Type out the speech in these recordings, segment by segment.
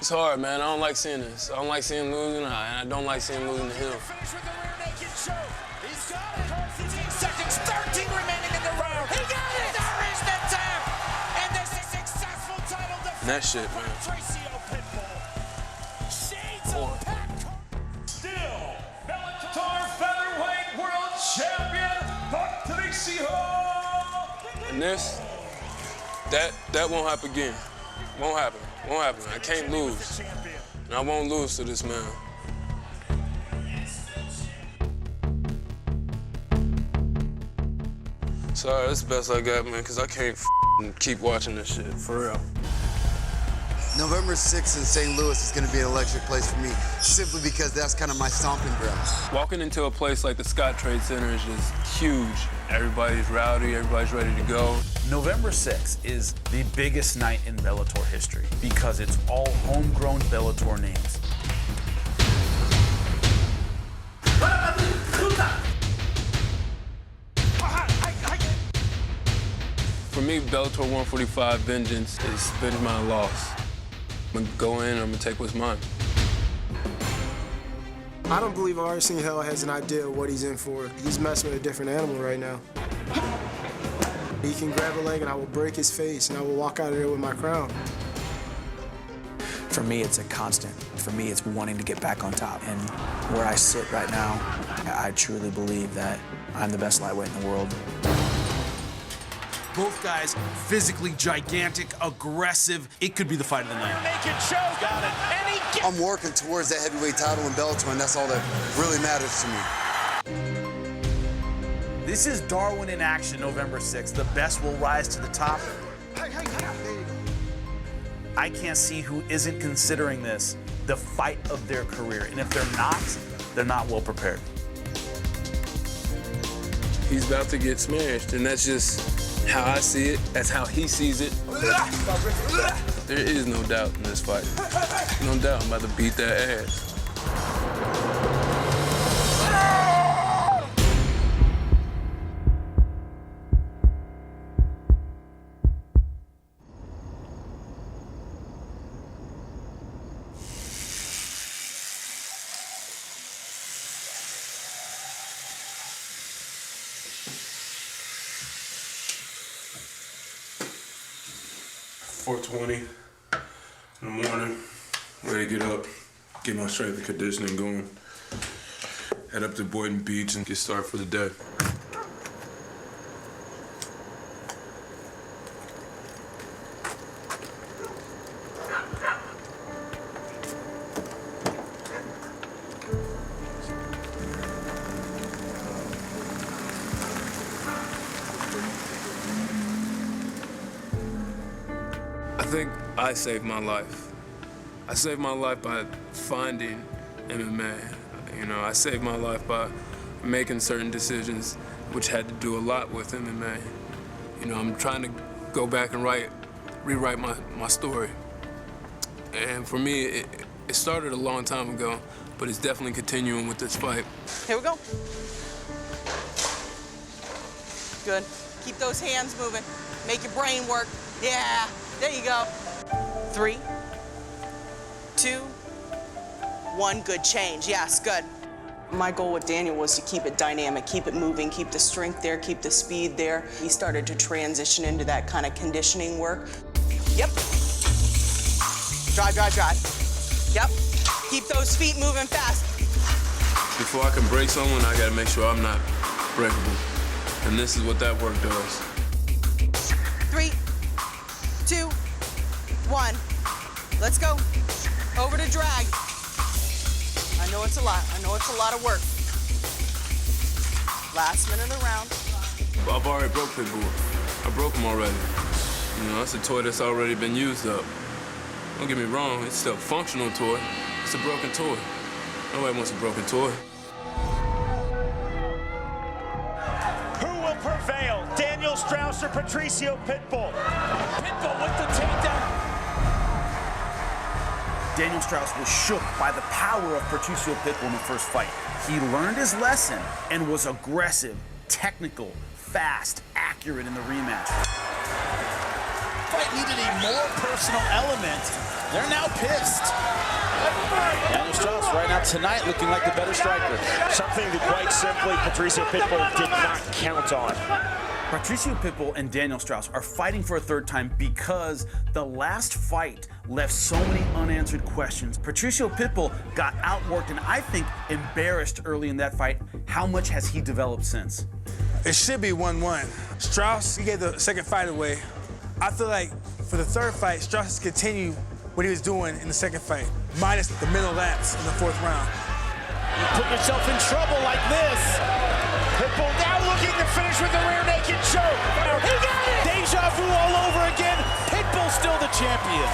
It's hard, man. I don't like seeing this. I don't like seeing him losing, and I don't like seeing him losing to him. He's got it. 15 seconds, 13 remaining in the round. He got it. There is the tap. And this is successful title defense. That shit, man. Patricio Pitbull. Shades of Pat. Still, Bellator featherweight world champion, Patricio. And this, that won't happen again. Won't happen. Won't happen. I can't lose. And I won't lose to this man. Sorry, that's the best I got, man, because I can't keep watching this shit, for real. November 6th in St. Louis is going to be an electric place for me, simply because that's kind of my stomping ground. Walking into a place like the Scott Trade Center is just huge. Everybody's rowdy, everybody's ready to go. November 6th is the biggest night in Bellator history because it's all homegrown Bellator names. For me, Bellator 145 vengeance is avenge my loss. I'm gonna go in, I'm gonna take what's mine. I don't believe RC Hell has an idea of what he's in for. He's messing with a different animal right now. He can grab a leg and I will break his face and I will walk out of there with my crown. For me, it's a constant. For me, it's wanting to get back on top. And where I sit right now, I truly believe that I'm the best lightweight in the world. Both guys physically gigantic, aggressive. It could be the fight of the night. Naked show. Got it. And he gets I'm working towards that heavyweight title in Bellator, and that's all that really matters to me. This is Darwin in action, November 6th. The best will rise to the top. I can't see who isn't considering this the fight of their career. And if they're not well prepared. He's about to get smashed, and that's just how I see it. That's how he sees it. There is no doubt in this fight. No doubt I'm about to beat that ass. .420 in the morning, ready to get up, get my strength and conditioning going, head up to Boynton Beach and get started for the day. I think I saved my life. I saved my life by finding MMA. You know, I saved my life by making certain decisions which had to do a lot with MMA. You know, I'm trying to go back and rewrite my story. And for me, it started a long time ago, but it's definitely continuing with this fight. Here we go. Good. Keep those hands moving. Make your brain work. Yeah, there you go. 3, 2, 1, good change. Yes, good. My goal with Daniel was to keep it dynamic, keep it moving, keep the strength there, keep the speed there. He started to transition into that kind of conditioning work. Yep. Drive, drive, drive. Yep. Keep those feet moving fast. Before I can break someone, I gotta make sure I'm not breakable. And this is what that work does. 3, 2, 1. Let's go. Over to drag. I know it's a lot. I know it's a lot of work. Last minute of the round. Well, I've already broke Pitbull. I broke him already. You know, that's a toy that's already been used up. Don't get me wrong, it's still a functional toy. It's a broken toy. Nobody wants a broken toy. Who will prevail? Daniel Straus or Patricio Pitbull? Pitbull with the takedown. Daniel Straus was shook by the power of Patricio Pitbull in the first fight. He learned his lesson and was aggressive, technical, fast, accurate in the rematch. fight needed a more personal element. They're now pissed. Daniel Straus right now tonight looking like the better striker. Something that quite simply Patricio Pitbull did not count on. Patricio Pitbull and Daniel Straus are fighting for a third time because the last fight left so many unanswered questions. Patricio Pitbull got outworked and I think embarrassed early in that fight. How much has he developed since? It should be 1-1. Straus, he gave the second fight away. I feel like for the third fight, Straus has continued what he was doing in the second fight, minus the middle laps in the fourth round. You put yourself in trouble like this. Pitbull now looking to finish with the rear naked choke. He got it! Deja vu all over again. Pitbull still the champion.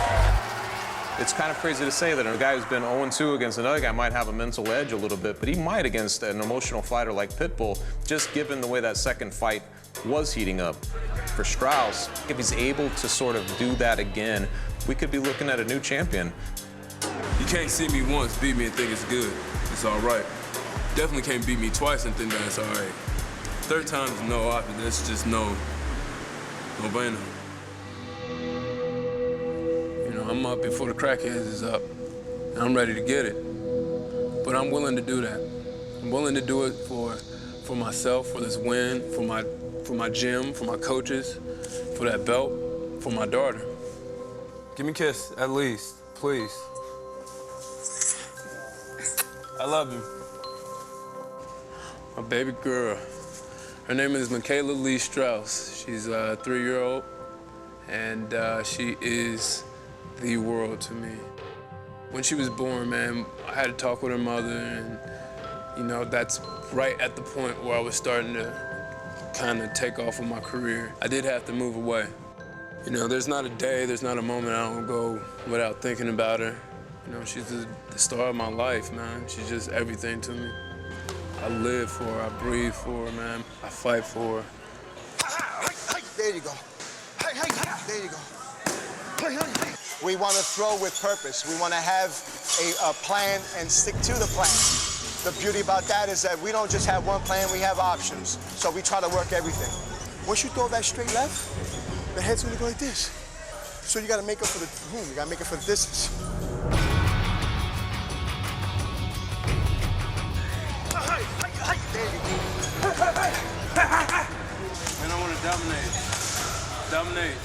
It's kind of crazy to say that a guy who's been 0-2 against another guy might have a mental edge a little bit, but he might against an emotional fighter like Pitbull, just given the way that second fight was heating up. For Straus, if he's able to sort of do that again, we could be looking at a new champion. You can't see me once, beat me and think it's good. It's all right. Definitely can't beat me twice and think that it's all right. Third time's no option. That's just no bueno. You know, I'm up before the crackheads is up, and I'm ready to get it. But I'm willing to do that. I'm willing to do it for myself, for this win, for my gym, for my coaches, for that belt, for my daughter. Give me a kiss, at least, please. I love you. My baby girl. Her name is Michaela Lee Straus. She's a 3-year-old, and she is the world to me. When she was born, man, I had to talk with her mother, and you know, that's right at the point where I was starting to kind of take off with my career. I did have to move away. You know, there's not a day, there's not a moment I don't go without thinking about her. You know, she's the star of my life, man. She's just everything to me. I live for her, I breathe for her, man. I fight for her. There you go. There you go. We want to throw with purpose. We want to have a plan and stick to the plan. The beauty about that is that we don't just have one plan, we have options. So we try to work everything. Once you throw that straight left, the head's gonna go like this. So you gotta make up for the boom, you gotta make up for the distance. There you go. And I want to dominate. Dominate.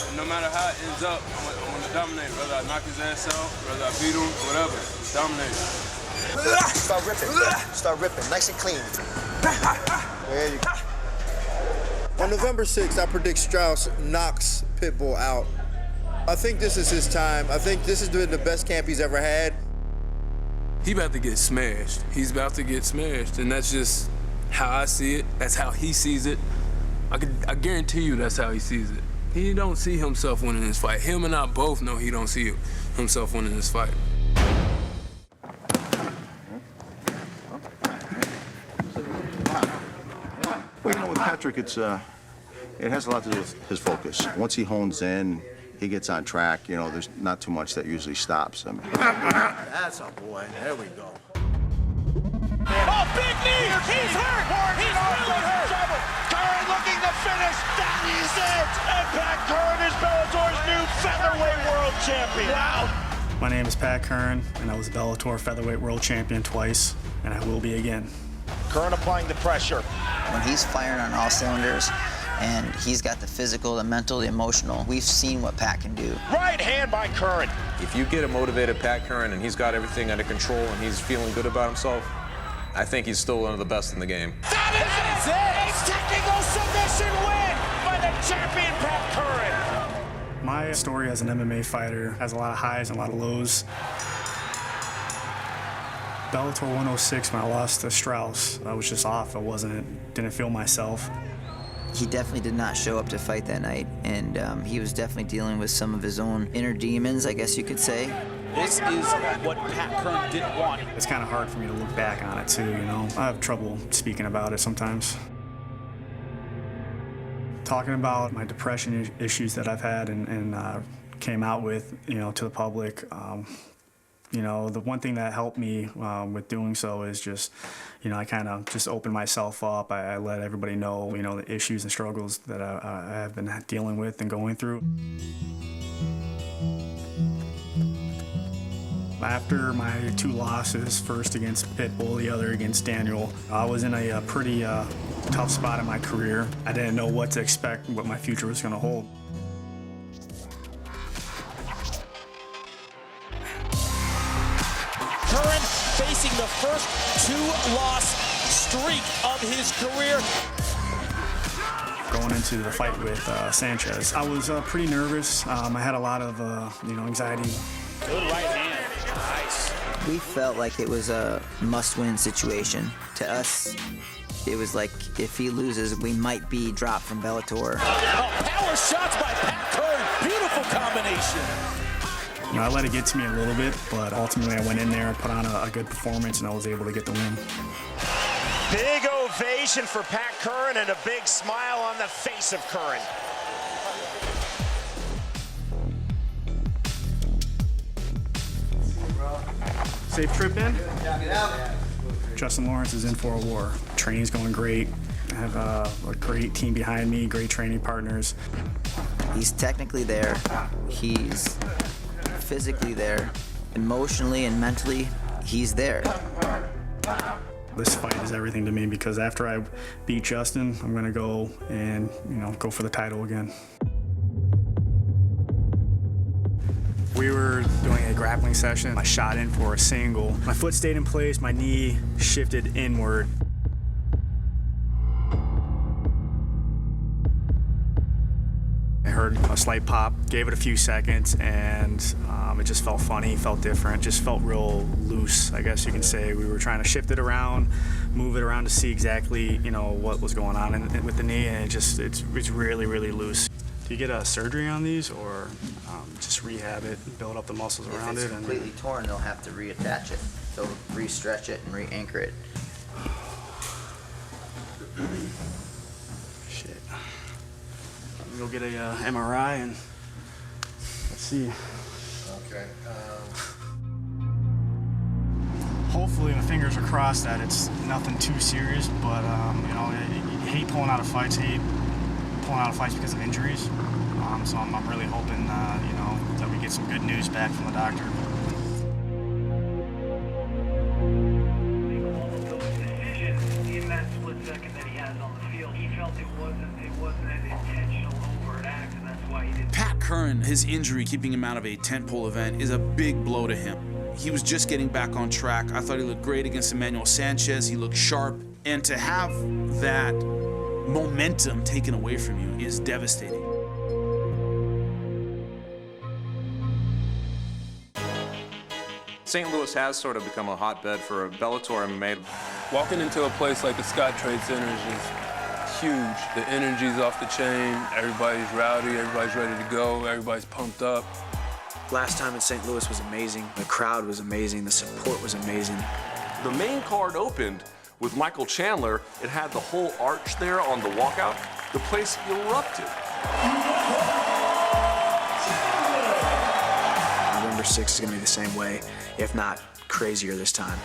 And no matter how it ends up, I want to dominate. Whether I knock his ass out, whether I beat him, whatever. Dominate. Start ripping. Start ripping. Nice and clean. There you go. On November 6th, I predict Straus knocks Pitbull out. I think this is his time. I think this has been the best camp he's ever had. He about to get smashed. He's about to get smashed, and that's just how I see it. That's how he sees it. I guarantee you that's how he sees it. He don't see himself winning this fight. Him and I both know he don't see himself winning this fight. Well, you know, with Patrick, it has a lot to do with his focus. Once he hones in, he gets on track, you know, there's not too much that usually stops him. That's a boy. There we go. Oh, big knee! He's hurt! He's really hurt! Curran looking to finish. That is it! And Pat Curran is Bellator's new featherweight world champion. Wow! My name is Pat Curran, and I was Bellator featherweight world champion twice, and I will be again. Curran applying the pressure. When he's firing on all cylinders, and he's got the physical, the mental, the emotional, we've seen what Pat can do. Right hand by Curran. If you get a motivated Pat Curran and he's got everything under control and he's feeling good about himself, I think he's still one of the best in the game. That is it! A technical submission win by the champion Pat Curran. My story as an MMA fighter has a lot of highs and a lot of lows. Bellator 106, when I lost to Straus, I was just off. Didn't feel myself. He definitely did not show up to fight that night, and he was definitely dealing with some of his own inner demons, I guess you could say. This is what Pat Curran didn't want. It's kind of hard for me to look back on it too, you know. I have trouble speaking about it sometimes. Talking about my depression issues that I've had and came out with, you know, to the public, You know, the one thing that helped me with doing so is just, you know, I kind of just opened myself up. I let everybody know, you know, the issues and struggles that I have been dealing with and going through. After my 2 losses, first against Pitbull, the other against Daniel, I was in a pretty tough spot in my career. I didn't know what to expect, what my future was going to hold. Curran facing the first 2-loss streak of his career. Going into the fight with Sanchez, I was pretty nervous. I had a lot of, you know, anxiety. Good right hand. Nice. We felt like it was a must-win situation. To us, it was like if he loses, we might be dropped from Bellator. Oh, power shots by Pat Curran. Beautiful combination. You know, I let it get to me a little bit, but ultimately I went in there and put on a good performance, and I was able to get the win. Big ovation for Pat Curran and a big smile on the face of Curran. Safe trip in? Justin Lawrence is in for a war. Training's going great. I have a great team behind me, great training partners. He's technically there. He's physically there. Emotionally and mentally, he's there. This fight is everything to me because after I beat Justin, I'm gonna go and, you know, go for the title again. We were doing a grappling session. I shot in for a single. My foot stayed in place, my knee shifted inward. I heard a slight pop, gave it a few seconds, and it just felt funny, felt different, just felt real loose, I guess you can say. We were trying to shift it around, move it around to see exactly, you know, what was going on with the knee, and it's really, really loose. Do you get a surgery on these, or just rehab it, build up the muscles around it? If it's completely torn, they'll have to reattach it. They'll re-stretch it and re-anchor it. Shit. I'm gonna go get a MRI and let's see. Okay. Hopefully, my fingers are crossed that it's nothing too serious, but you know, you hate pulling out of fights, because of injuries. So I'm really hoping, you know, that we get some good news back from the doctor. In that split second that he has on the field, he felt it wasn't an intentional overt act, and that's why he didn't. Pat Curran, his injury keeping him out of a tentpole event is a big blow to him. He was just getting back on track. I thought he looked great against Emanuel Sanchez. He looked sharp, and to have that momentum taken away from you is devastating. St. Louis has sort of become a hotbed for Bellator MMA. Walking into a place like the Scott Trade Center is just huge. The energy's off the chain. Everybody's rowdy. Everybody's ready to go. Everybody's pumped up. Last time in St. Louis was amazing. The crowd was amazing. The support was amazing. The main card opened with Michael Chandler. It had the whole arch there on the walkout. The place erupted. November 6th is gonna be the same way, if not crazier this time.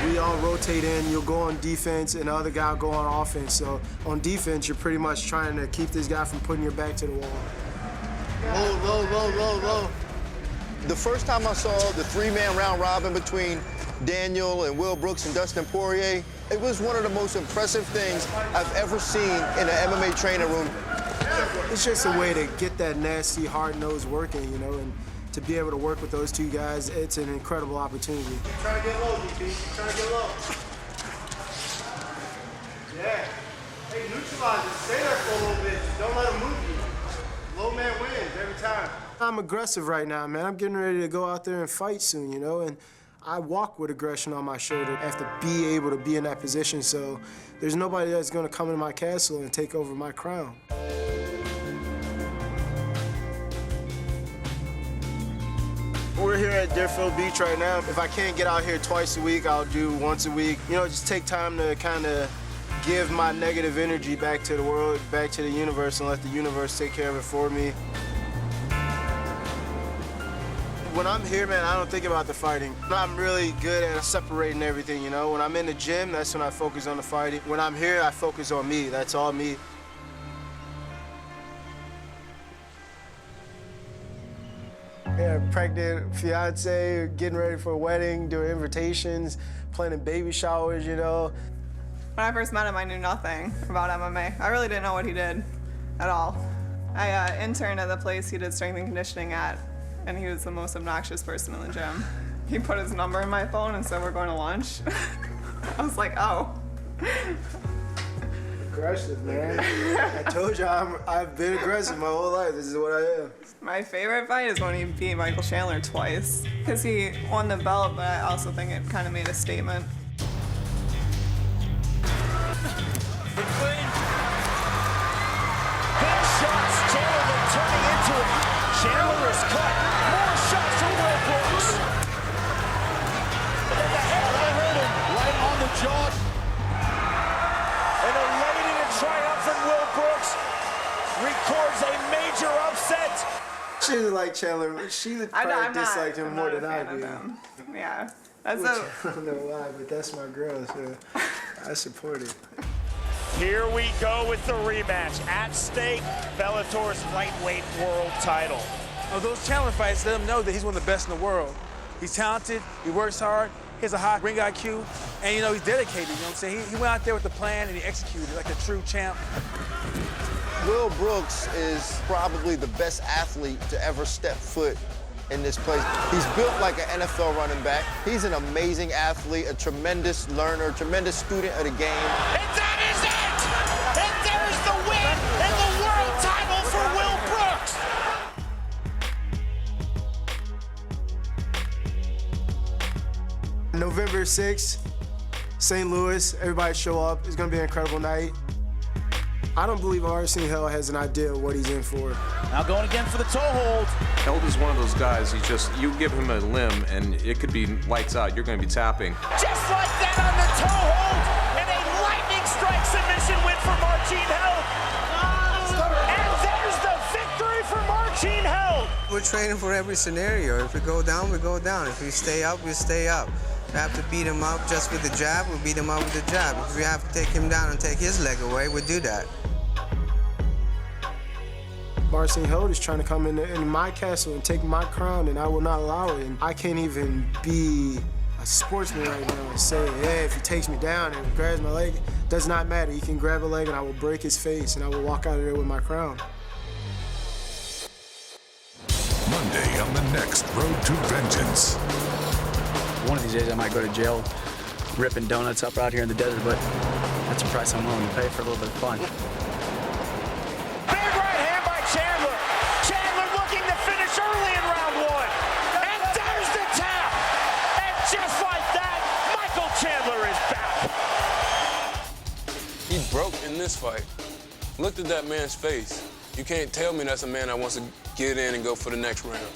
We all rotate in, you'll go on defense and the other guy will go on offense. So on defense, you're pretty much trying to keep this guy from putting your back to the wall. Low. The first time I saw the 3-man round robin between Daniel and Will Brooks and Dustin Poirier, it was one of the most impressive things I've ever seen in an MMA training room. It's just a way to get that nasty, hard nose working, you know, and to be able to work with those two guys, it's an incredible opportunity. Trying to get low, DP. Trying to get low. Yeah. Hey, neutralize it. Stay there for a little bit. Don't let him move you. Low man wins every time. I'm aggressive right now, man. I'm getting ready to go out there and fight soon, you know? And I walk with aggression on my shoulder. I have to be able to be in that position, so there's nobody that's gonna come into my castle and take over my crown. We're here at Deerfield Beach right now. If I can't get out here twice a week, I'll do once a week. You know, just take time to kind of give my negative energy back to the world, back to the universe, and let the universe take care of it for me. When I'm here, man, I don't think about the fighting. I'm really good at separating everything, you know? When I'm in the gym, that's when I focus on the fighting. When I'm here, I focus on me. That's all me. Yeah, pregnant fiance, getting ready for a wedding, doing invitations, planning baby showers, you know. When I first met him, I knew nothing about MMA. I really didn't know what he did at all. I interned at the place he did strength and conditioning at, and he was the most obnoxious person in the gym. He put his number in my phone and said we're going to lunch. I was like, oh. Aggressive, man. I told you I've been aggressive my whole life. This is what I am. My favorite fight is when he beat Michael Chandler twice, because he won the belt, but I also think it kind of made a statement. Big shots, Chandler turning into it. Chandler is cut. More shots from Will Brooks. And the head hurt him right on the jaw. An elated and triumphant Will Brooks records a major upset. She didn't like Chandler. She probably disliked him more than I do. Yeah. I don't know why, but that's my girl, so I support it. Here we go with the rematch. At stake, Bellator's lightweight world title. Oh, those Chandler fights let him know that he's one of the best in the world. He's talented, he works hard, he has a high ring IQ, and you know, he's dedicated, you know what I'm saying? He went out there with a plan and he executed like a true champ. Will Brooks is probably the best athlete to ever step foot in this place. He's built like an NFL running back. He's an amazing athlete, a tremendous learner, tremendous student of the game. And that is it! And there's the win and the world title for Will Brooks! November 6th, St. Louis, everybody show up. It's gonna be an incredible night. I don't believe RC Hell has an idea of what he's in for. Now going again for the toe hold. Held is one of those guys, you give him a limb and it could be lights out. You're going to be tapping. Just like that on the toe hold, and a lightning strike submission win for Marcin Held. And there's the victory for Marcin Held. We're training for every scenario. If we go down, we go down. If we stay up, we stay up. If we have to beat him up just with the jab, we'll beat him up with the jab. If we have to take him down and take his leg away, we'll do that. Marcin Held is trying to come in my castle and take my crown, and I will not allow it. And I can't even be a sportsman right now and say, hey, if he takes me down and grabs my leg, it does not matter. He can grab a leg and I will break his face and I will walk out of there with my crown. Monday on the next Road to Vengeance. One of these days I might go to jail ripping donuts up out here in the desert, but that's a price I'm willing to pay for a little bit of fun. Broke in this fight. Looked at that man's face. You can't tell me that's a man that wants to get in and go for the next round.